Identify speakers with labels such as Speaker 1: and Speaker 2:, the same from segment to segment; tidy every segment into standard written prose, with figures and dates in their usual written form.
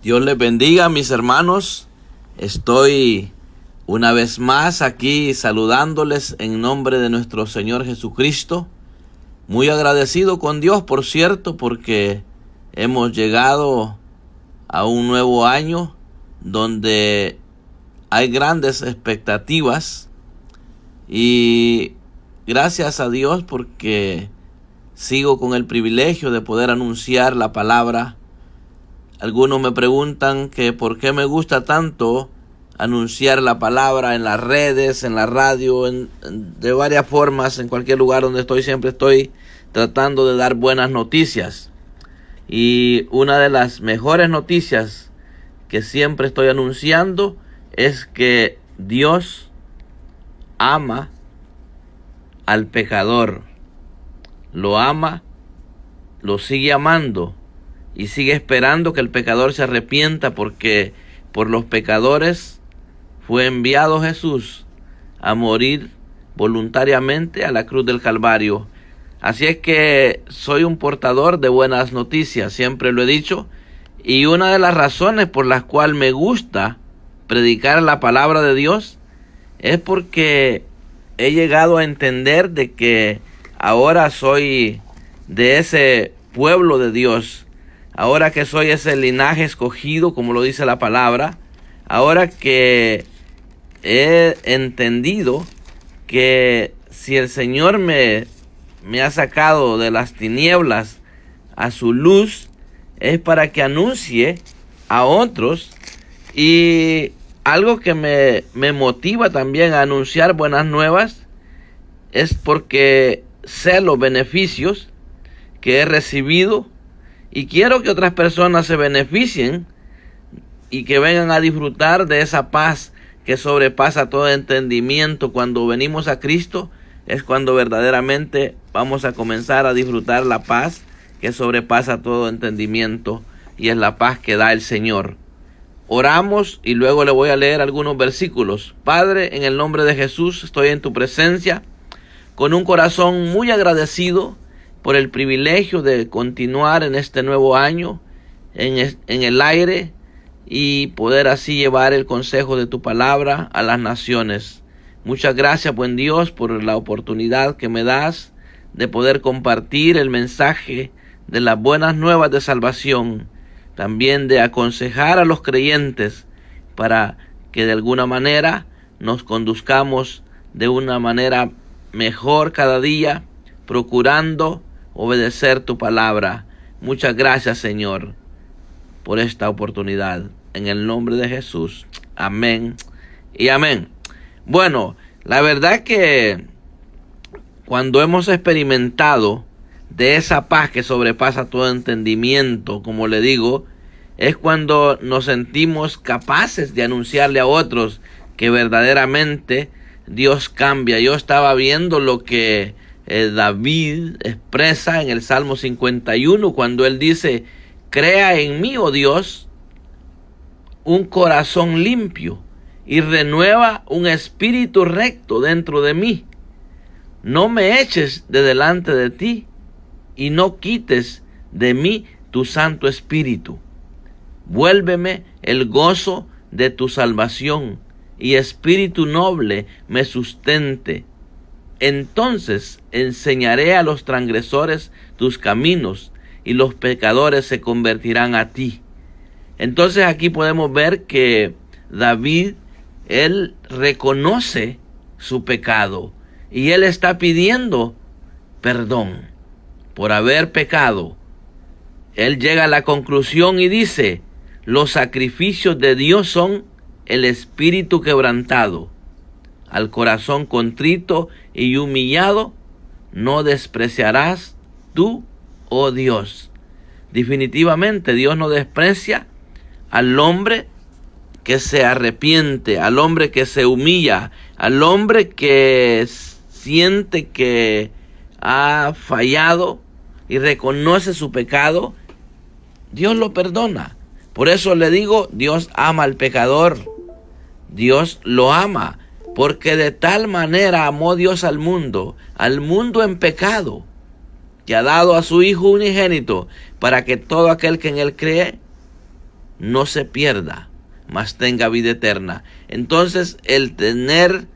Speaker 1: Dios les bendiga, mis hermanos. Estoy una vez más aquí saludándoles en nombre de nuestro Señor Jesucristo. Muy agradecido con Dios, por cierto, porque hemos llegado a un nuevo año donde hay grandes expectativas. Y gracias a Dios porque sigo con el privilegio de poder anunciar la palabra. Algunos me preguntan que por qué me gusta tanto anunciar la palabra en las redes, en la radio, de varias formas, en cualquier lugar donde estoy, siempre estoy tratando de dar buenas noticias. Y una de las mejores noticias que siempre estoy anunciando es que Dios ama al pecador. Lo ama, lo sigue amando. Y sigue esperando que el pecador se arrepienta, porque por los pecadores fue enviado Jesús a morir voluntariamente a la cruz del Calvario. Así es que soy un portador de buenas noticias, siempre lo he dicho. Y una de las razones por las cuales me gusta predicar la palabra de Dios es porque he llegado a entender de que ahora soy de ese pueblo de Dios. Ahora que soy ese linaje escogido, como lo dice la palabra, ahora que he entendido que si el Señor me ha sacado de las tinieblas a su luz, es para que anuncie a otros. Y algo que me motiva también a anunciar buenas nuevas es porque sé los beneficios que he recibido. Y quiero que otras personas se beneficien y que vengan a disfrutar de esa paz que sobrepasa todo entendimiento. Cuando venimos a Cristo es cuando verdaderamente vamos a comenzar a disfrutar la paz que sobrepasa todo entendimiento, y es la paz que da el Señor. Oramos y luego le voy a leer algunos versículos. Padre, en el nombre de Jesús, estoy en tu presencia con un corazón muy agradecido por el privilegio de continuar en este nuevo año en el aire y poder así llevar el consejo de tu palabra a las naciones. Muchas gracias, buen Dios, por la oportunidad que me das de poder compartir el mensaje de las buenas nuevas de salvación, también de aconsejar a los creyentes para que de alguna manera nos conduzcamos de una manera mejor cada día, procurando obedecer tu palabra. Muchas gracias, Señor, por esta oportunidad. En el nombre de Jesús. Amén y amén. Bueno, la verdad que cuando hemos experimentado de esa paz que sobrepasa todo entendimiento, como le digo, es cuando nos sentimos capaces de anunciarle a otros que verdaderamente Dios cambia. Yo estaba viendo lo que David expresa en el Salmo 51, cuando él dice: crea en mí, oh Dios, un corazón limpio y renueva un espíritu recto dentro de mí. No me eches de delante de ti y no quites de mí tu Santo Espíritu. Vuélveme el gozo de tu salvación y espíritu noble me sustente. Entonces enseñaré a los transgresores tus caminos y los pecadores se convertirán a ti. Entonces aquí podemos ver que David, él reconoce su pecado y él está pidiendo perdón por haber pecado. Él llega a la conclusión y dice: los sacrificios de Dios son el espíritu quebrantado. Al corazón contrito y humillado no despreciarás tú, oh Dios. Definitivamente Dios no desprecia al hombre que se arrepiente, al hombre que se humilla, al hombre que siente que ha fallado y reconoce su pecado. Dios lo perdona. Por eso le digo, Dios ama al pecador. Dios lo ama, porque de tal manera amó Dios al mundo en pecado, que ha dado a su Hijo unigénito, para que todo aquel que en él cree no se pierda, mas tenga vida eterna. Entonces, el tener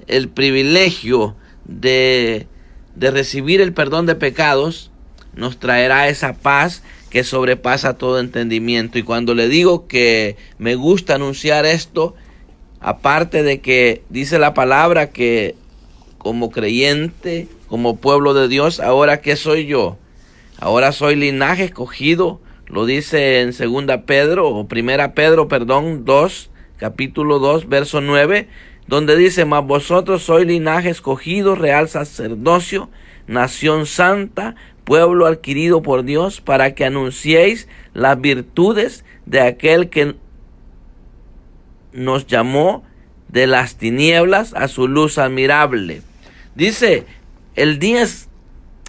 Speaker 1: el privilegio de recibir el perdón de pecados nos traerá esa paz que sobrepasa todo entendimiento. Y cuando le digo que me gusta anunciar esto, aparte de que dice la palabra que como creyente, como pueblo de Dios, ahora ¿qué soy yo? Ahora soy linaje escogido, lo dice en 1 Pedro, 2, capítulo 2, verso 9, donde dice: mas vosotros sois linaje escogido, real sacerdocio, nación santa, pueblo adquirido por Dios, para que anunciéis las virtudes de aquel que nos llamó de las tinieblas a su luz admirable. Dice el 10,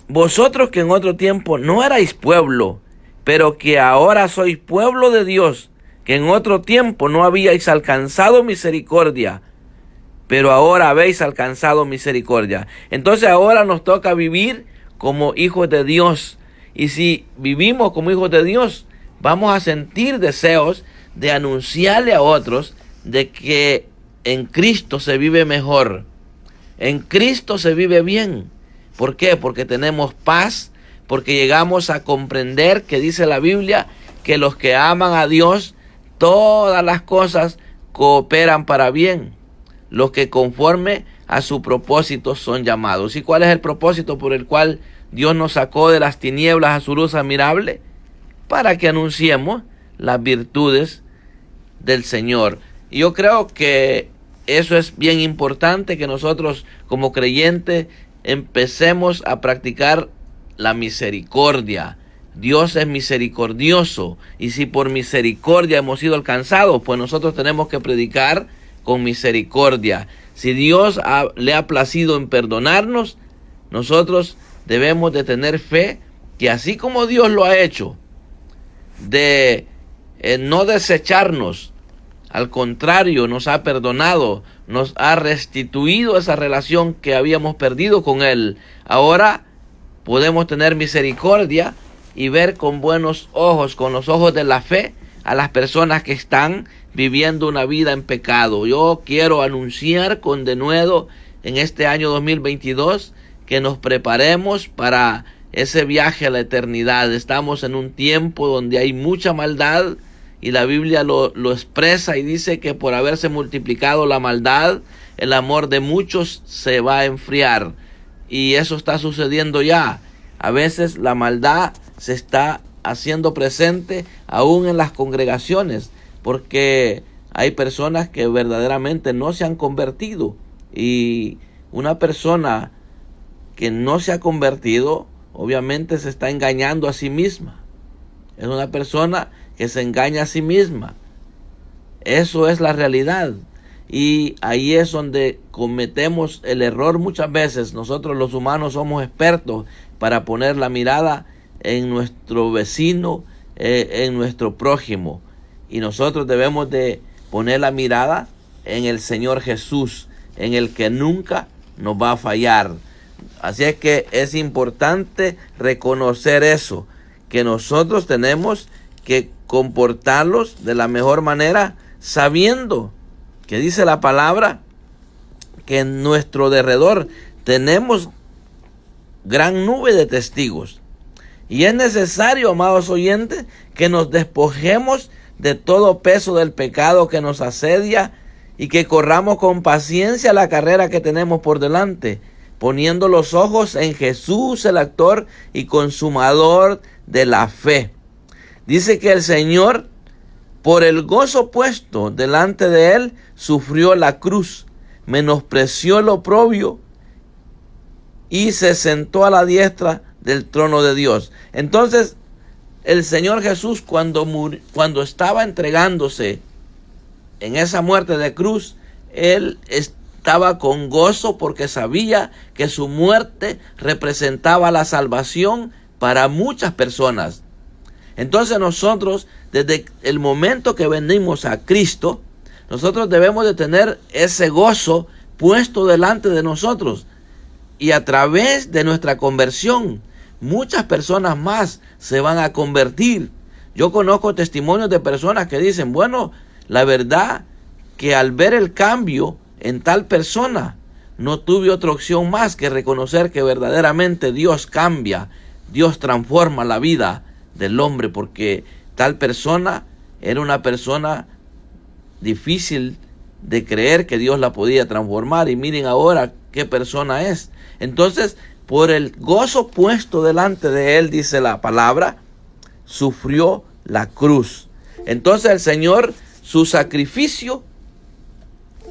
Speaker 1: vosotros que en otro tiempo no erais pueblo, pero que ahora sois pueblo de Dios, que en otro tiempo no habíais alcanzado misericordia, pero ahora habéis alcanzado misericordia. Entonces ahora nos toca vivir como hijos de Dios. Y si vivimos como hijos de Dios, vamos a sentir deseos de anunciarle a otros de que en Cristo se vive mejor. En Cristo se vive bien. ¿Por qué? Porque tenemos paz, porque llegamos a comprender que dice la Biblia que los que aman a Dios, todas las cosas cooperan para bien. Los que conforme a su propósito son llamados. ¿Y cuál es el propósito por el cual Dios nos sacó de las tinieblas a su luz admirable? Para que anunciemos las virtudes del Señor. Y yo creo que eso es bien importante, que nosotros como creyentes empecemos a practicar la misericordia. Dios es misericordioso, y si por misericordia hemos sido alcanzados, pues nosotros tenemos que predicar con misericordia. Si Dios le ha placido en perdonarnos, nosotros debemos de tener fe que así como Dios lo ha hecho, de no desecharnos, al contrario, nos ha perdonado, nos ha restituido esa relación que habíamos perdido con Él. Ahora podemos tener misericordia y ver con buenos ojos, con los ojos de la fe, a las personas que están viviendo una vida en pecado. Yo quiero anunciar con denuedo en este año 2022 que nos preparemos para ese viaje a la eternidad. Estamos en un tiempo donde hay mucha maldad, y la Biblia lo expresa y dice que por haberse multiplicado la maldad, el amor de muchos se va a enfriar. Y eso está sucediendo ya. A veces la maldad se está haciendo presente aún en las congregaciones, porque hay personas que verdaderamente no se han convertido. Y una persona que no se ha convertido, obviamente se está engañando a sí misma. Es una persona que se engaña a sí misma. Eso es la realidad. Y ahí es donde cometemos el error muchas veces. Nosotros los humanos somos expertos para poner la mirada en nuestro vecino, en nuestro prójimo. Y nosotros debemos de poner la mirada en el Señor Jesús, en el que nunca nos va a fallar. Así es que es importante reconocer eso, que nosotros tenemos que comportarlos de la mejor manera, sabiendo que dice la palabra que en nuestro derredor tenemos gran nube de testigos. Y es necesario, amados oyentes, que nos despojemos de todo peso del pecado que nos asedia y que corramos con paciencia la carrera que tenemos por delante, poniendo los ojos en Jesús, el autor y consumador de la fe. Dice que el Señor, por el gozo puesto delante de Él, sufrió la cruz, menospreció el oprobio y se sentó a la diestra del trono de Dios. Entonces, el Señor Jesús, cuando estaba entregándose en esa muerte de cruz, Él estaba con gozo porque sabía que su muerte representaba la salvación para muchas personas. Entonces nosotros, desde el momento que venimos a Cristo, nosotros debemos de tener ese gozo puesto delante de nosotros. Y a través de nuestra conversión, muchas personas más se van a convertir. Yo conozco testimonios de personas que dicen, bueno, la verdad que al ver el cambio en tal persona, no tuve otra opción más que reconocer que verdaderamente Dios cambia, Dios transforma la vida del hombre, porque tal persona era una persona difícil de creer que Dios la podía transformar, y miren ahora qué persona es. Entonces, por el gozo puesto delante de él, dice la palabra, sufrió la cruz. Entonces el Señor, su sacrificio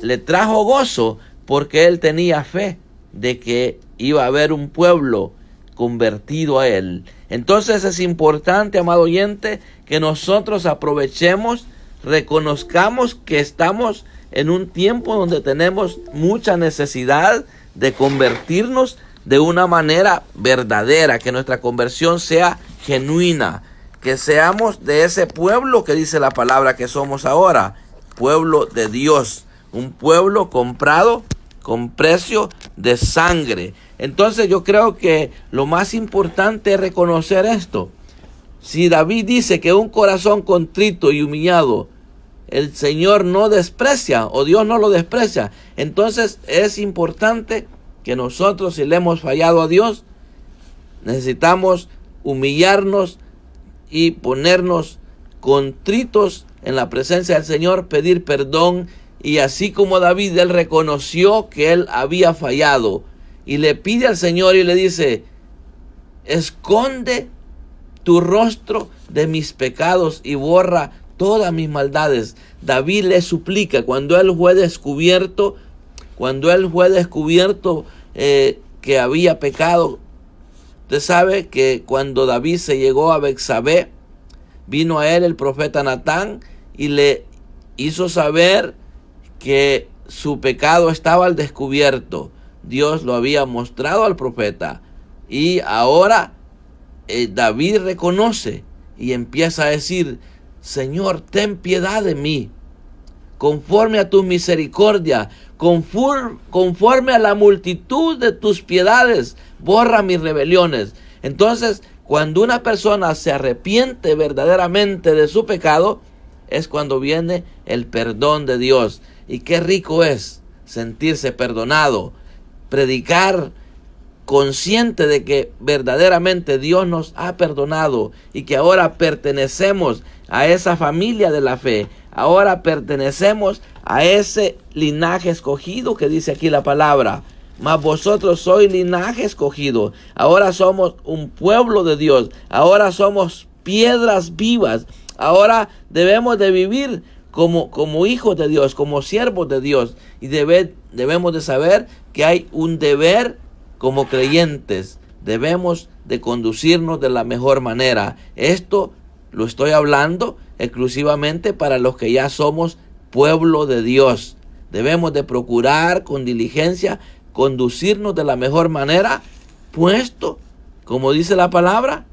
Speaker 1: le trajo gozo, porque él tenía fe de que iba a haber un pueblo convertido a él. Entonces es importante, amado oyente, que nosotros aprovechemos, reconozcamos que estamos en un tiempo donde tenemos mucha necesidad de convertirnos de una manera verdadera, que nuestra conversión sea genuina, que seamos de ese pueblo que dice la palabra que somos ahora, pueblo de Dios, un pueblo comprado con precio de sangre. Entonces yo creo que lo más importante es reconocer esto. Si David dice que un corazón contrito y humillado el Señor no desprecia, o Dios no lo desprecia, entonces es importante que nosotros, si le hemos fallado a Dios, necesitamos humillarnos y ponernos contritos en la presencia del Señor, pedir perdón. Y así como David, él reconoció que él había fallado y le pide al Señor y le dice, esconde tu rostro de mis pecados y borra todas mis maldades. David le suplica cuando él fue descubierto, que había pecado. Usted sabe que cuando David se llegó a Betsabé, vino a él el profeta Natán y le hizo saber que su pecado estaba al descubierto. Dios lo había mostrado al profeta, y ahora David reconoce y empieza a decir, Señor, ten piedad de mí, conforme a tu misericordia, conforme a la multitud de tus piedades, borra mis rebeliones. Entonces, cuando una persona se arrepiente verdaderamente de su pecado, es cuando viene el perdón de Dios. Y qué rico es sentirse perdonado, predicar consciente de que verdaderamente Dios nos ha perdonado y que ahora pertenecemos a esa familia de la fe. Ahora pertenecemos a ese linaje escogido que dice aquí la palabra. Mas vosotros sois linaje escogido. Ahora somos un pueblo de Dios. Ahora somos piedras vivas. Ahora debemos de vivir como hijos de Dios, como siervos de Dios. Y debemos de saber que hay un deber como creyentes. Debemos de conducirnos de la mejor manera. Esto lo estoy hablando exclusivamente para los que ya somos pueblo de Dios. Debemos de procurar con diligencia conducirnos de la mejor manera, puesto, como dice la palabra,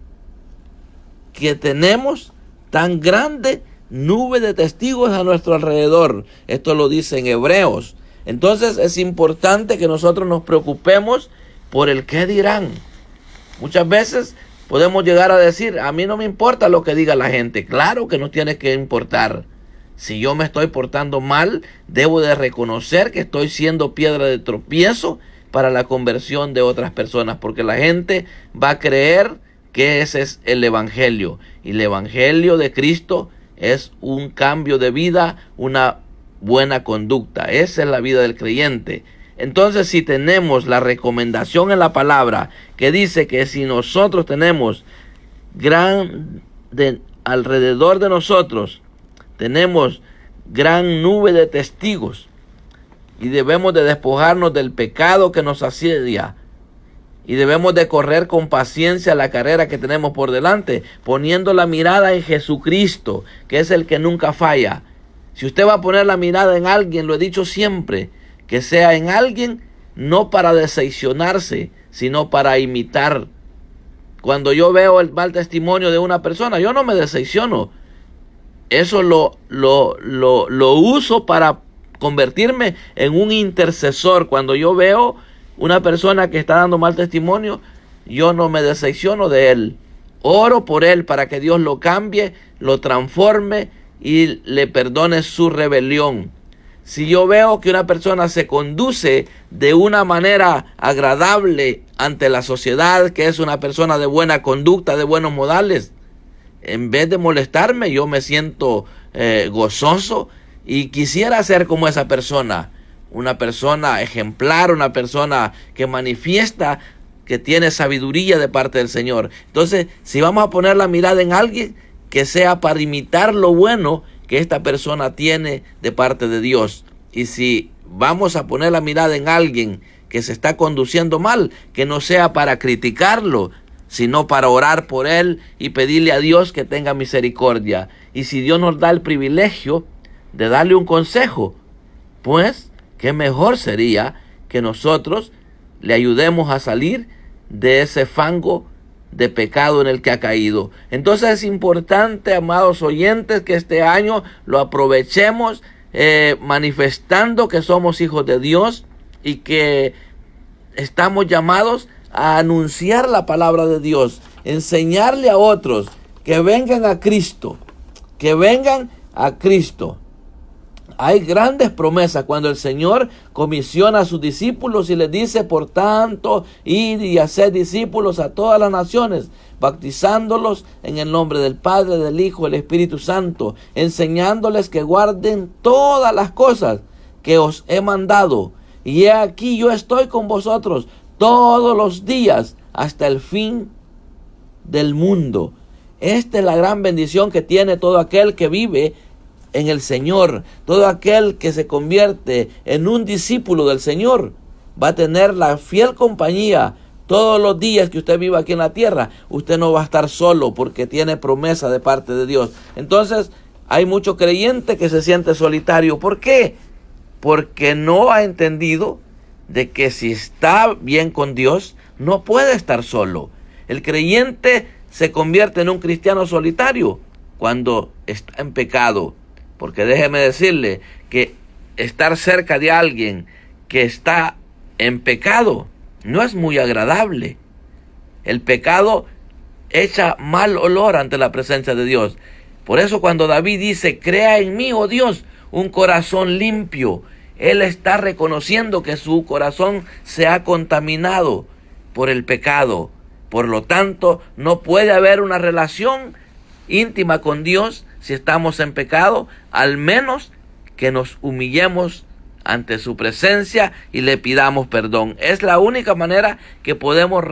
Speaker 1: que tenemos tan grande nube de testigos a nuestro alrededor. Esto lo dice en Hebreos. Entonces es importante que nosotros nos preocupemos por el qué dirán. Muchas veces podemos llegar a decir, a mí no me importa lo que diga la gente. Claro que no tiene que importar. Si yo me estoy portando mal, debo de reconocer que estoy siendo piedra de tropiezo para la conversión de otras personas, porque la gente va a creer que ese es el evangelio. Y el evangelio de Cristo es un cambio de vida, una buena conducta. Esa es la vida del creyente. Entonces, si tenemos la recomendación en la palabra que dice que si nosotros tenemos alrededor de nosotros, tenemos gran nube de testigos y debemos de despojarnos del pecado que nos asedia y debemos de correr con paciencia la carrera que tenemos por delante, poniendo la mirada en Jesucristo, que es el que nunca falla. Si usted va a poner la mirada en alguien, lo he dicho siempre, que sea en alguien no para decepcionarse, sino para imitar. Cuando yo veo el mal testimonio de una persona, yo no me decepciono. Eso lo uso para convertirme en un intercesor. Cuando yo veo una persona que está dando mal testimonio, yo no me decepciono de él. oro por él para que Dios lo cambie, lo transforme y le perdone su rebelión. Si yo veo que una persona se conduce de una manera agradable ante la sociedad, que es una persona de buena conducta, de buenos modales, en vez de molestarme, yo me siento gozoso y quisiera ser como esa persona. Una persona ejemplar, una persona que manifiesta que tiene sabiduría de parte del Señor. Entonces, si vamos a poner la mirada en alguien, que sea para imitar lo bueno que esta persona tiene de parte de Dios. Y si vamos a poner la mirada en alguien que se está conduciendo mal, que no sea para criticarlo, sino para orar por él y pedirle a Dios que tenga misericordia. Y si Dios nos da el privilegio de darle un consejo, pues qué mejor sería que nosotros le ayudemos a salir de ese fango de pecado en el que ha caído. Entonces es importante, amados oyentes, que este año lo aprovechemos manifestando que somos hijos de Dios y que estamos llamados a anunciar la palabra de Dios, enseñarle a otros que vengan a Cristo, que vengan a Cristo. Hay grandes promesas cuando el Señor comisiona a sus discípulos y les dice: por tanto, id y haced discípulos a todas las naciones, bautizándolos en el nombre del Padre, del Hijo, del Espíritu Santo, enseñándoles que guarden todas las cosas que os he mandado. Y he aquí, yo estoy con vosotros todos los días hasta el fin del mundo. Esta es la gran bendición que tiene todo aquel que vive en el Señor. Todo aquel que se convierte en un discípulo del Señor va a tener la fiel compañía todos los días que usted viva aquí en la tierra. Usted no va a estar solo porque tiene promesa de parte de Dios. Entonces hay mucho creyente que se siente solitario. ¿Por qué? Porque no ha entendido de que si está bien con Dios, no puede estar solo. El creyente se convierte en un cristiano solitario cuando está en pecado. Porque déjeme decirle que estar cerca de alguien que está en pecado no es muy agradable. El pecado echa mal olor ante la presencia de Dios. Por eso cuando David dice: crea en mí, oh Dios, un corazón limpio, él está reconociendo que su corazón se ha contaminado por el pecado. Por lo tanto, no puede haber una relación íntima con Dios si estamos en pecado, al menos que nos humillemos ante su presencia y le pidamos perdón. Es la única manera que podemos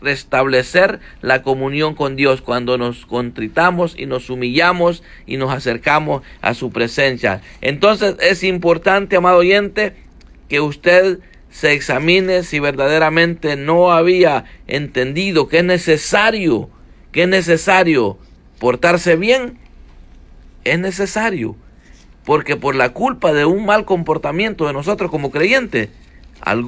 Speaker 1: restablecer la comunión con Dios, cuando nos contritamos y nos humillamos y nos acercamos a su presencia. Entonces es importante, amado oyente, que usted se examine si verdaderamente no había entendido que es necesario portarse bien. Es necesario, porque por la culpa de un mal comportamiento de nosotros como creyentes,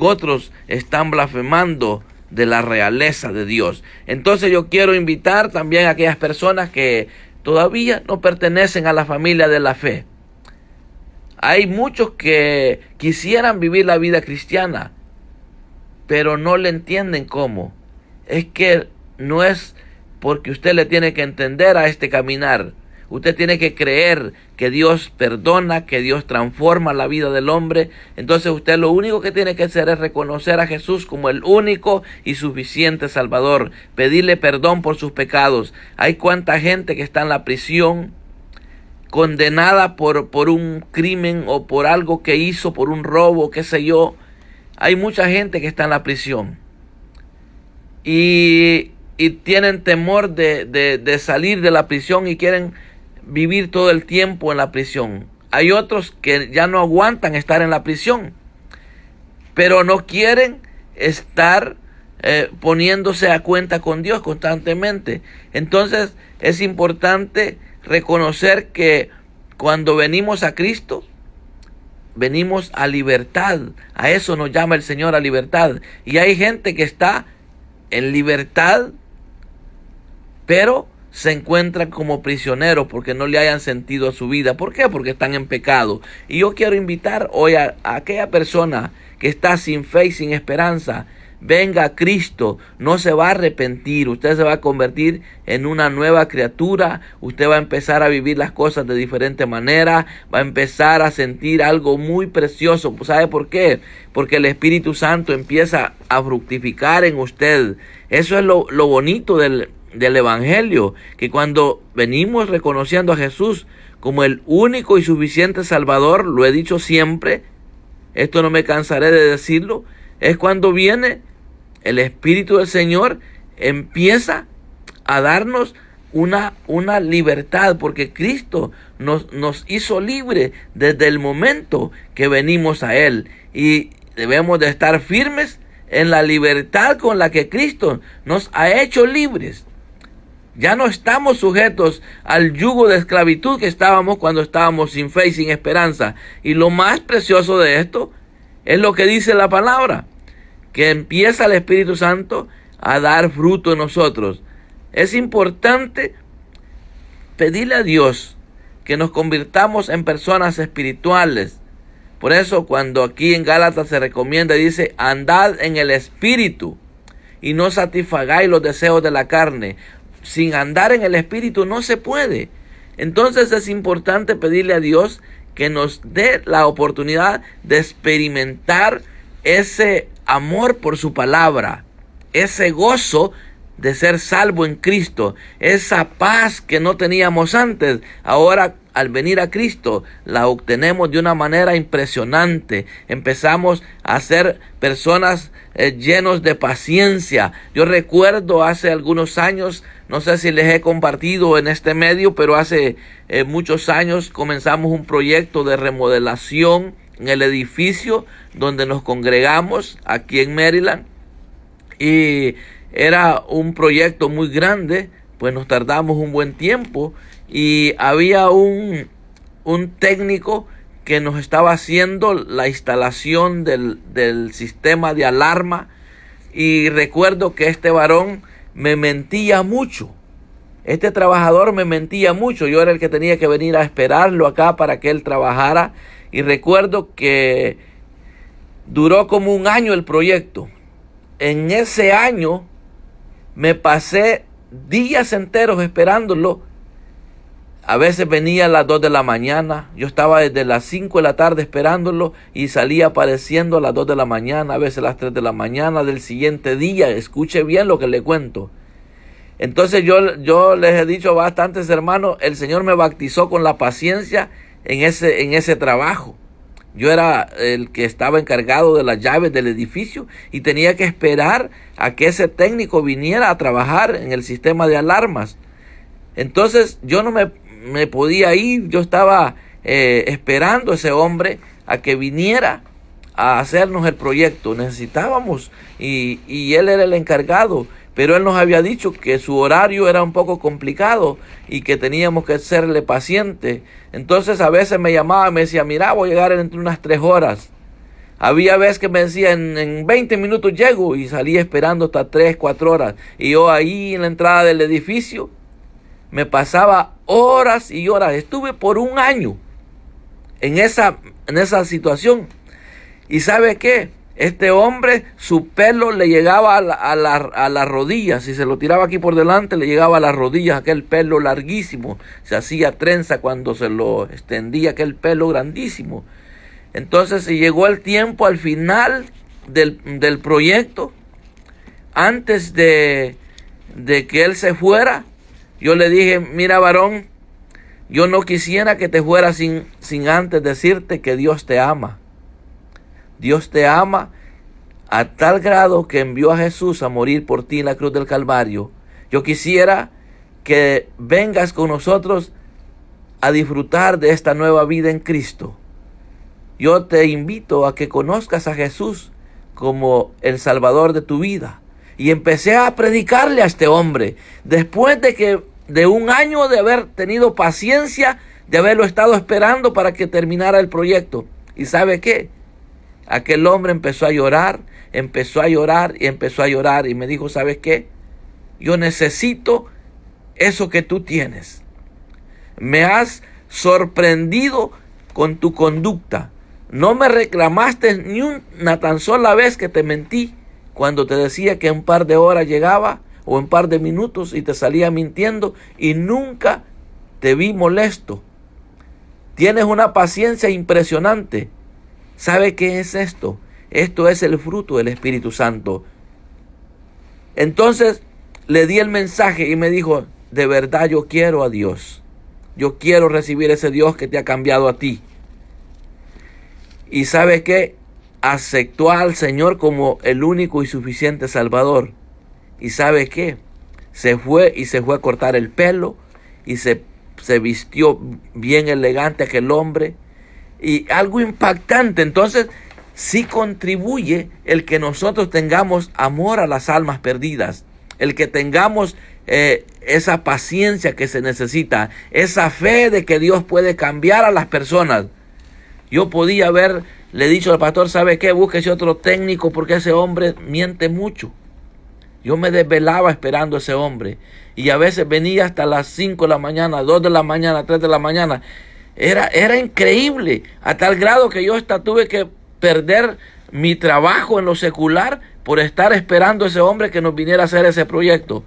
Speaker 1: otros están blasfemando de la realeza de Dios. Entonces yo quiero invitar también a aquellas personas que todavía no pertenecen a la familia de la fe. Hay muchos que quisieran vivir la vida cristiana, pero no le entienden cómo. Es que no es porque usted le tiene que entender a este caminar. Usted tiene que creer que Dios perdona, que Dios transforma la vida del hombre. Entonces usted lo único que tiene que hacer es reconocer a Jesús como el único y suficiente Salvador. Pedirle perdón por sus pecados. Hay cuánta gente que está en la prisión, condenada por un crimen o por algo que hizo, por un robo, qué sé yo. Hay mucha gente que está en la prisión. Y tienen temor de salir de la prisión y quieren vivir todo el tiempo en la prisión. Hay otros que ya no aguantan estar en la prisión, pero no quieren estar poniéndose a cuenta con Dios constantemente. Entonces es importante reconocer que cuando venimos a Cristo, venimos a libertad. A eso nos llama el Señor, a libertad. Y hay gente que está en libertad, pero se encuentran como prisioneros porque no le hayan sentido a su vida. ¿Por qué? Porque están en pecado. Y yo quiero invitar hoy a aquella persona que está sin fe y sin esperanza. venga a Cristo, no se va a arrepentir. Usted se va a convertir en una nueva criatura. Usted va a empezar a vivir las cosas de diferente manera. Va a empezar a sentir algo muy precioso. ¿Sabe por qué? Porque el Espíritu Santo empieza a fructificar en usted. Eso es lo bonito del Evangelio, que cuando venimos reconociendo a Jesús como el único y suficiente Salvador, lo he dicho siempre, esto no me cansaré de decirlo, es cuando viene el Espíritu del Señor, empieza a darnos una libertad, porque Cristo nos hizo libre desde el momento que venimos a Él, y debemos de estar firmes en la libertad con la que Cristo nos ha hecho libres. Ya no estamos sujetos al yugo de esclavitud que estábamos cuando estábamos sin fe y sin esperanza. Y lo más precioso de esto es lo que dice la palabra, que empieza el Espíritu Santo a dar fruto en nosotros. Es importante pedirle a Dios que nos convirtamos en personas espirituales. Por eso cuando aquí en Gálatas se recomienda, dice, andad en el Espíritu y no satisfagáis los deseos de la carne. Sin andar en el Espíritu no se puede. Entonces es importante pedirle a Dios que nos dé la oportunidad de experimentar ese amor por su palabra, ese gozo de ser salvo en Cristo, esa paz que no teníamos antes. Ahora, al venir a Cristo, la obtenemos de una manera impresionante. Empezamos a ser personas llenos de paciencia. Yo recuerdo hace algunos años, no sé si les he compartido en este medio, pero hace muchos años comenzamos un proyecto de remodelación en el edificio donde nos congregamos aquí en Maryland. Y era un proyecto muy grande, pues nos tardamos un buen tiempo y había un técnico que nos estaba haciendo la instalación del sistema de alarma, y recuerdo que este varón me mentía mucho. Este trabajador me mentía mucho. Yo era el que tenía que venir a esperarlo acá para que él trabajara, y recuerdo que duró como un año el proyecto. En ese año me pasé días enteros esperándolo. A veces venía a las 2 de la mañana. Yo estaba desde las 5 de la tarde esperándolo y salía apareciendo a las 2 de la mañana, a veces a las 3 de la mañana del siguiente día. Escuche bien lo que le cuento. Entonces yo les he dicho a bastantes hermanos, el Señor me bautizó con la paciencia en ese trabajo. Yo era el que estaba encargado de las llaves del edificio y tenía que esperar a que ese técnico viniera a trabajar en el sistema de alarmas. Entonces yo no me podía ir. Yo estaba esperando a ese hombre a que viniera a hacernos el proyecto. Necesitábamos, y él era el encargado, pero él nos había dicho que su horario era un poco complicado y que teníamos que serle pacientes. Entonces a veces me llamaba y me decía, mira, voy a llegar entre unas 3 horas. Había veces que me decía, en 20 minutos llego, y salía esperando hasta 3, 4 horas. Y yo ahí en la entrada del edificio me pasaba horas y horas. Estuve por un año en esa situación. ¿Y sabe qué? Este hombre, su pelo le llegaba a las rodillas. Si se lo tiraba aquí por delante, le llegaba a las rodillas, aquel pelo larguísimo. Se hacía trenza cuando se lo extendía, aquel pelo grandísimo. Entonces llegó el tiempo al final del proyecto. Antes de que él se fuera, yo le dije, mira varón, yo no quisiera que te fueras sin antes decirte que Dios te ama. Dios te ama a tal grado que envió a Jesús a morir por ti en la cruz del Calvario. Yo quisiera que vengas con nosotros a disfrutar de esta nueva vida en Cristo. Yo te invito a que conozcas a Jesús como el Salvador de tu vida. Y empecé a predicarle a este hombre. Después de un año de haber tenido paciencia, de haberlo estado esperando para que terminara el proyecto. ¿Y sabe qué? Aquel hombre empezó a llorar y empezó a llorar, y me dijo, ¿sabes qué? Yo necesito eso que tú tienes. Me has sorprendido con tu conducta. No me reclamaste ni una tan sola vez que te mentí cuando te decía que en un par de horas llegaba o en un par de minutos y te salía mintiendo y nunca te vi molesto. Tienes una paciencia impresionante. ¿Sabe qué es esto? Esto es el fruto del Espíritu Santo. Entonces le di el mensaje y me dijo, de verdad yo quiero a Dios. Yo quiero recibir ese Dios que te ha cambiado a ti. Y ¿sabe qué? Aceptó al Señor como el único y suficiente Salvador. ¿Y sabe qué? Se fue a cortar el pelo y se vistió bien elegante aquel hombre. Y algo impactante. Entonces sí contribuye el que nosotros tengamos amor a las almas perdidas, el que tengamos esa paciencia que se necesita, esa fe de que Dios puede cambiar a las personas. Yo podía haberle dicho al pastor, ¿sabe qué? Búsquese otro técnico porque ese hombre miente mucho. Yo me desvelaba esperando a ese hombre y a veces venía hasta las 5 de la mañana, 2 de la mañana, 3 de la mañana. Era increíble, a tal grado que yo hasta tuve que perder mi trabajo en lo secular por estar esperando a ese hombre que nos viniera a hacer ese proyecto.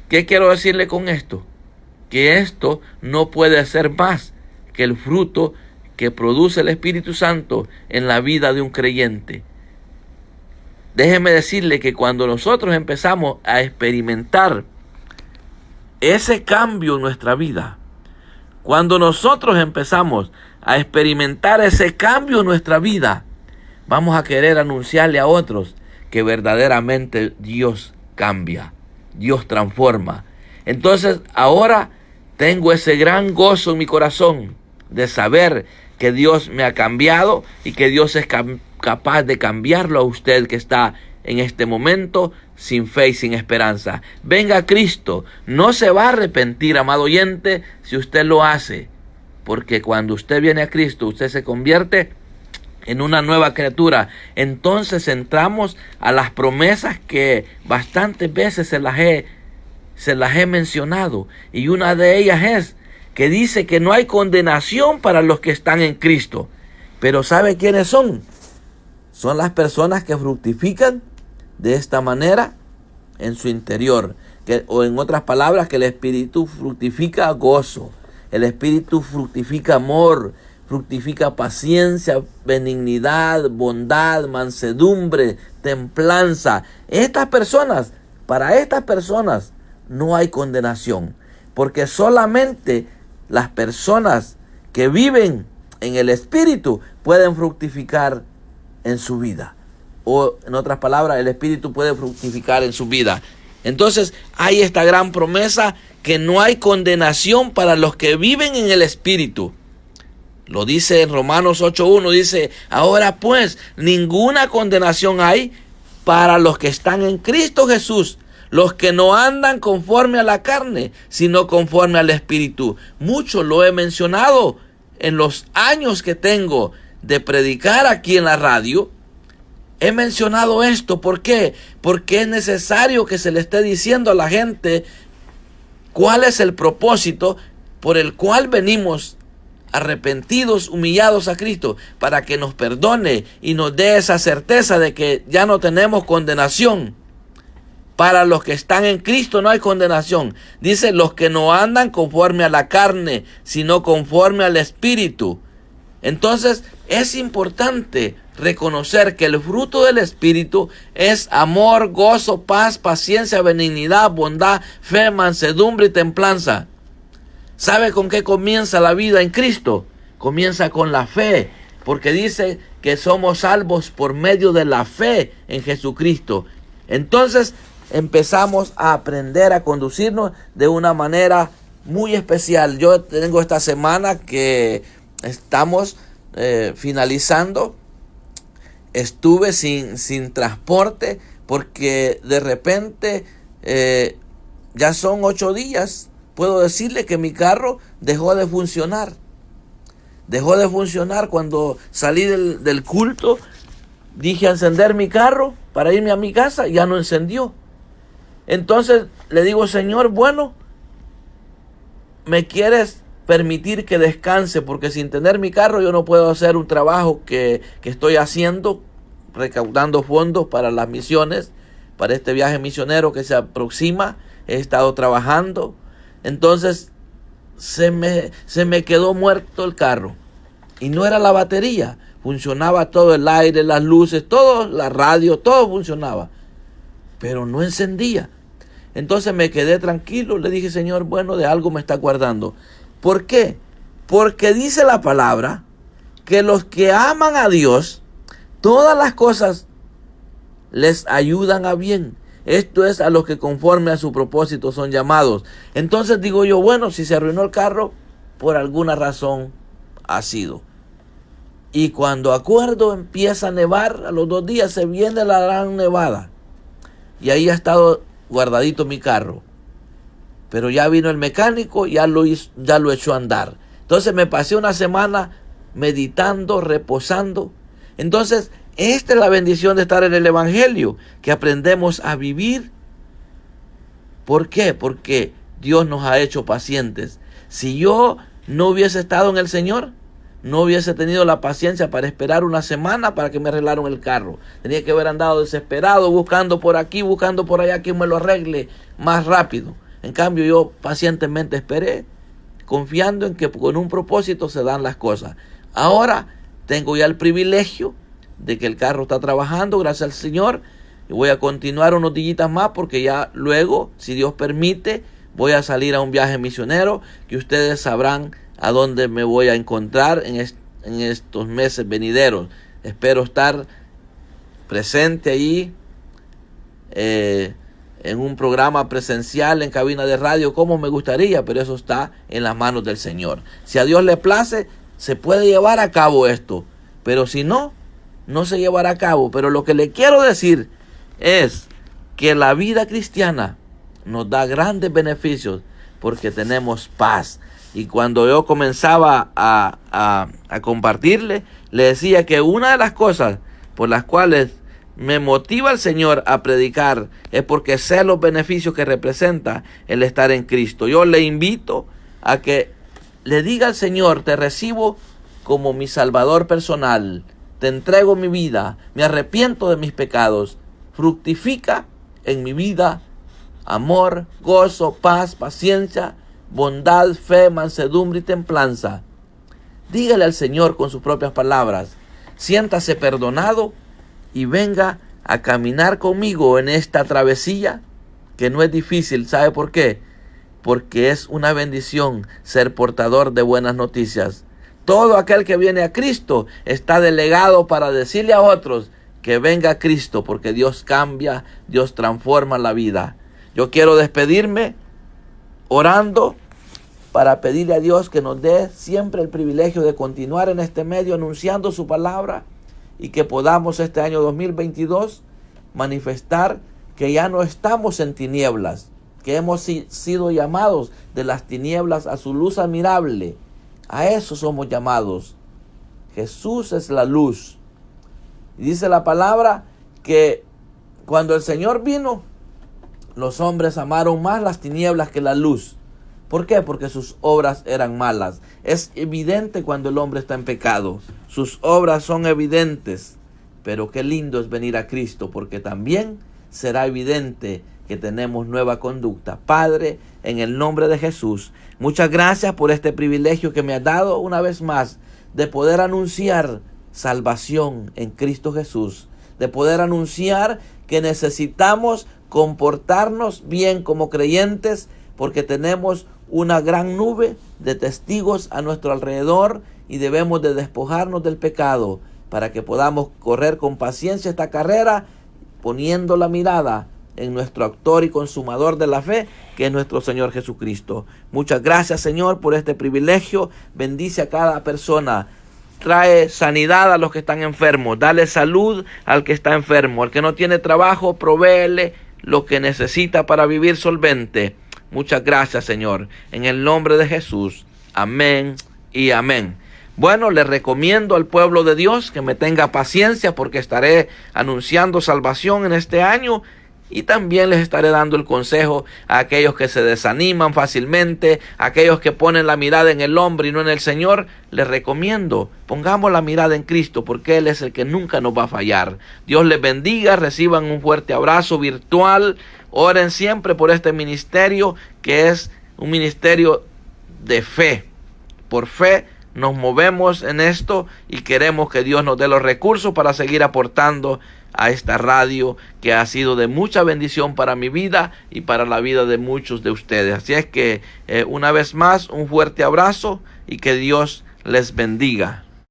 Speaker 1: ¿Qué quiero decirle con esto? Que esto no puede ser más que el fruto que produce el Espíritu Santo en la vida de un creyente. Déjeme decirle que cuando nosotros empezamos a experimentar ese cambio en nuestra vida, cuando nosotros empezamos a experimentar ese cambio en nuestra vida, vamos a querer anunciarle a otros que verdaderamente Dios cambia, Dios transforma. Entonces ahora tengo ese gran gozo en mi corazón de saber que Dios me ha cambiado y que Dios es capaz de cambiarlo a usted que está en este momento sin fe y sin esperanza. Venga a Cristo, no se va a arrepentir, amado oyente, si usted lo hace, porque cuando usted viene a Cristo, usted se convierte en una nueva criatura. Entonces entramos a las promesas que bastantes veces se las he mencionado, y una de ellas es que dice que no hay condenación para los que están en Cristo. Pero ¿sabe quiénes son? Son las personas que fructifican de esta manera en su interior. O en otras palabras, que el Espíritu fructifica gozo, el Espíritu fructifica amor, fructifica paciencia, benignidad, bondad, mansedumbre, templanza. Para estas personas no hay condenación, porque solamente las personas que viven en el Espíritu pueden fructificar en su vida. O en otras palabras, el Espíritu puede fructificar en su vida. Entonces hay esta gran promesa que no hay condenación para los que viven en el Espíritu. Lo dice en Romanos 8:1, dice, ahora pues ninguna condenación hay para los que están en Cristo Jesús, los que no andan conforme a la carne, sino conforme al Espíritu. Mucho lo he mencionado en los años que tengo de predicar aquí en la radio. He mencionado esto. ¿Por qué? Porque es necesario que se le esté diciendo a la gente cuál es el propósito por el cual venimos arrepentidos, humillados a Cristo, para que nos perdone y nos dé esa certeza de que ya no tenemos condenación. Para los que están en Cristo no hay condenación. Dice, los que no andan conforme a la carne, sino conforme al Espíritu. Entonces es importante reconocer que el fruto del Espíritu es amor, gozo, paz, paciencia, benignidad, bondad, fe, mansedumbre y templanza. ¿Sabe con qué comienza la vida en Cristo? Comienza con la fe, porque dice que somos salvos por medio de la fe en Jesucristo. Entonces empezamos a aprender a conducirnos de una manera muy especial. Yo tengo esta semana que estamos finalizando. Estuve sin transporte porque de repente ya son 8 días. Puedo decirle que mi carro dejó de funcionar. Dejó de funcionar cuando salí del culto. Dije a encender mi carro para irme a mi casa, ya no encendió. Entonces le digo, Señor, bueno, ¿me quieres permitir que descanse? Porque sin tener mi carro yo no puedo hacer un trabajo que estoy haciendo recaudando fondos para las misiones, para este viaje misionero que se aproxima. He estado trabajando. Entonces se me quedó muerto el carro. Y no era la batería. Funcionaba todo, el aire, las luces, todo, la radio, todo funcionaba. Pero no encendía. Entonces me quedé tranquilo. Le dije, Señor, bueno, de algo me está guardando. ¿Por qué? Porque dice la palabra que los que aman a Dios, todas las cosas les ayudan a bien. Esto es a los que conforme a su propósito son llamados. Entonces digo yo, bueno, si se arruinó el carro, por alguna razón ha sido. Y cuando acuerdo empieza a nevar, a los 2 días se viene la gran nevada. Y ahí ha estado guardadito mi carro. Pero ya vino el mecánico, ya lo echó a andar. Entonces me pasé una semana meditando, reposando. Entonces, esta es la bendición de estar en el Evangelio, que aprendemos a vivir. ¿Por qué? Porque Dios nos ha hecho pacientes. Si yo no hubiese estado en el Señor, no hubiese tenido la paciencia para esperar una semana para que me arreglaran el carro. Tenía que haber andado desesperado, buscando por aquí, buscando por allá, quien me lo arregle más rápido. En cambio, yo pacientemente esperé, confiando en que con un propósito se dan las cosas. Ahora tengo ya el privilegio de que el carro está trabajando, gracias al Señor, y voy a continuar unos días más porque ya luego, si Dios permite, voy a salir a un viaje misionero que ustedes sabrán a dónde me voy a encontrar en estos meses venideros. Espero estar presente ahí en un programa presencial en cabina de radio como me gustaría, pero eso está en las manos del Señor. Si a Dios le place, se puede llevar a cabo esto, pero si no, no se llevará a cabo. Pero lo que le quiero decir es que la vida cristiana nos da grandes beneficios porque tenemos paz. Y cuando yo comenzaba a compartirle, le decía que una de las cosas por las cuales me motiva el Señor a predicar es porque sé los beneficios que representa el estar en Cristo. Yo le invito a que le diga al Señor, te recibo como mi Salvador personal, te entrego mi vida, me arrepiento de mis pecados, fructifica en mi vida amor, gozo, paz, paciencia, bondad, fe, mansedumbre y templanza. Dígale al Señor con sus propias palabras, siéntase perdonado y venga a caminar conmigo en esta travesía que no es difícil. ¿Sabe por qué? Porque es una bendición ser portador de buenas noticias. Todo aquel que viene a Cristo está delegado para decirle a otros que venga a Cristo, porque Dios cambia, Dios transforma la vida. Yo quiero despedirme orando para pedirle a Dios que nos dé siempre el privilegio de continuar en este medio anunciando su palabra y que podamos este año 2022 manifestar que ya no estamos en tinieblas, que hemos sido llamados de las tinieblas a su luz admirable. A eso somos llamados. Jesús es la luz. Y dice la palabra que cuando el Señor vino, los hombres amaron más las tinieblas que la luz. ¿Por qué? Porque sus obras eran malas. Es evidente cuando el hombre está en pecado. Sus obras son evidentes. Pero qué lindo es venir a Cristo, porque también será evidente que tenemos nueva conducta. Padre, en el nombre de Jesús, muchas gracias por este privilegio que me has dado una vez más de poder anunciar salvación en Cristo Jesús, de poder anunciar que necesitamos comportarnos bien como creyentes porque tenemos una gran nube de testigos a nuestro alrededor y debemos de despojarnos del pecado para que podamos correr con paciencia esta carrera poniendo la mirada en nuestro autor y consumador de la fe, que es nuestro Señor Jesucristo. Muchas gracias, Señor, por este privilegio. Bendice a cada persona. Trae sanidad a los que están enfermos. Dale salud al que está enfermo. Al que no tiene trabajo, provéele lo que necesita para vivir solvente. Muchas gracias, Señor. En el nombre de Jesús. Amén y amén. Bueno, les recomiendo al pueblo de Dios que me tenga paciencia porque estaré anunciando salvación en este año Y también les estaré dando el consejo a aquellos que se desaniman fácilmente, a aquellos que ponen la mirada en el hombre y no en el Señor. Les recomiendo, pongamos la mirada en Cristo, porque Él es el que nunca nos va a fallar. Dios les bendiga, reciban un fuerte abrazo virtual. Oren siempre por este ministerio, que es un ministerio de fe. Por fe nos movemos en esto y queremos que Dios nos dé los recursos para seguir aportando a esta radio, que ha sido de mucha bendición para mi vida y para la vida de muchos de ustedes. Así es que una vez más, un fuerte abrazo y que Dios les bendiga.